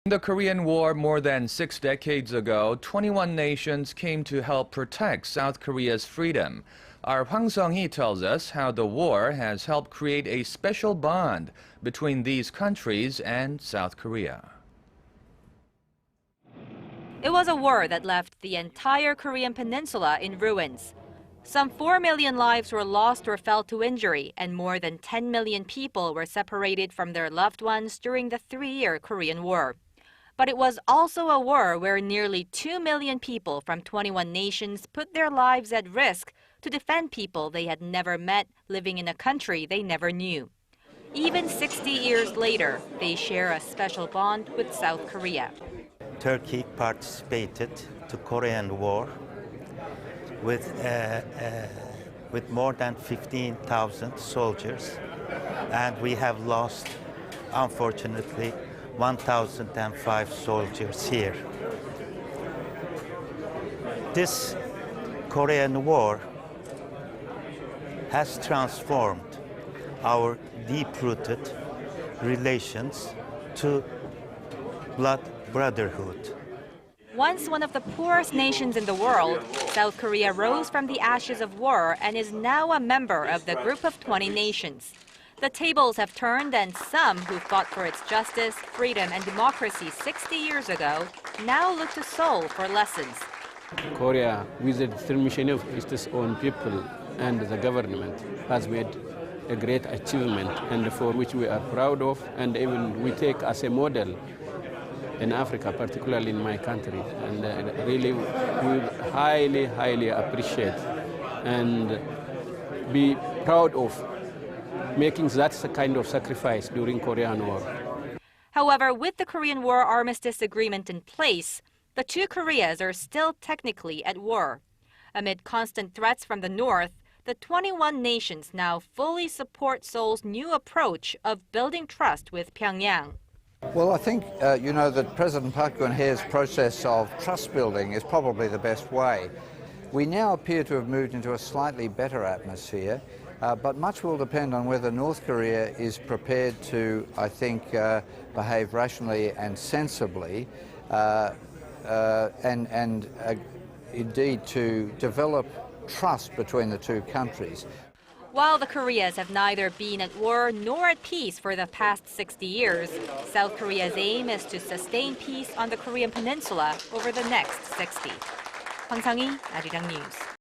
In the Korean War more than 6 decades ago, 21 nations came to help protect South Korea's freedom. Our Hwang Sung-hee tells us how the war has helped create a special bond between these countries and South Korea. It was a war that left the entire Korean Peninsula in ruins. Some 4 million lives were lost or fell to injury, and more than 10 million people were separated from their loved ones during the 3-year Korean War. But it was also a war where nearly 2 million people from 21 nations put their lives at risk to defend people they had never met living in a country they never knew. Even 60 years later, they share a special bond with South Korea. Turkey participated to Korean War with more than 15,000 soldiers, and we have lost, unfortunately, 1,005 soldiers here. This Korean War has transformed our deep-rooted relations to blood brotherhood. Once one of the poorest nations in the world, South Korea rose from the ashes of war and is now a member of the group of 20 nations. The tables have turned, and some who fought for its justice, freedom, and democracy 60 years ago now look to Seoul for lessons. Korea, with the determination of its own people and the government, has made a great achievement, and for which we are proud of, and even we take as a model in Africa, particularly in my country. And really, we highly, highly appreciate and be proud of making that kind of sacrifice during Korean War. However, with the Korean War Armistice Agreement in place, the two Koreas are still technically at war. Amid constant threats from the north, the 21 nations now fully support Seoul's new approach of building trust with Pyongyang. Well, I think, that President Park Geun-hye's process of trust building is probably the best way. We now appear to have moved into a slightly better atmosphere, but much will depend on whether North Korea is prepared to, I think, behave rationally and sensibly, and indeed to develop trust between the two countries. While the Koreas have neither been at war nor at peace for the past 60 years, South Korea's aim is to sustain peace on the Korean Peninsula over the next 60. Hwang Sung-hee, Arirang News.